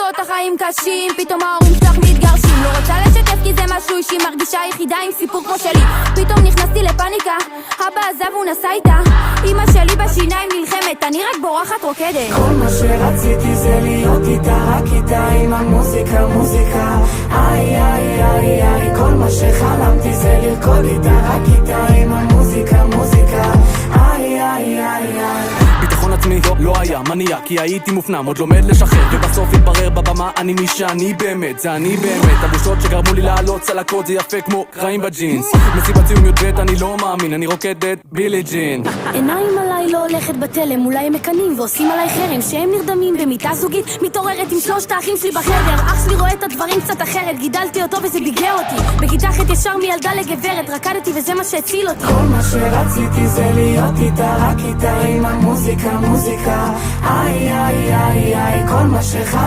טובות, החיים קשים, פתאום ההורים שלך מתגרשים. לא רוצה לשתף כי זה משהו אישי, מרגישה יחידה עם סיפור כמו שלי. פתאום נכנסתי לפאניקה, אבא עזב הוא נסע איתה, אמא שלי בשיניים נלחמת, אני רק בורחת רוקדת. כל מה שרציתי זה להיות איתה, רק איתה עם המוזיקה, מוזיקה. איי איי איי איי, כל מה שחלמתי זה לרקוד איתה, רק איתה עם המוזיקה, מוזיקה. איי איי איי איי. ביטחון עצמי לא היה מניע, כי הייתי מופנם, עוד לומד לשחרר, ובסוף התברר בבמה אני מי שאני באמת, זה אני באמת. הבושות שגרמו לי לעלות צלקות, זה יפה כמו קרעים בג'ינס. מסיבת סיום י"ב אני לא מאמין, אני רוקדת בילי ג'ין. עיניים עליי לא הולכת בתלם, אולי הם מקנים ועושים עליי חרם, שהם נרדמים במיטה זוגית, מתעוררת עם 3 האחים שלי בחדר. אח שלי רואה את הדברים קצת אחרת, גידלתי אותו וזה ביגר אותי, בכיתה ח' ישר מילדה לגברת, רקדתי וזה מה שהציל אותי. כל מה שרציתי זה להיות איתה, רק איתה עם המוזיקה, מוזיקה. איי איי איי איי, כל מה שחלמתי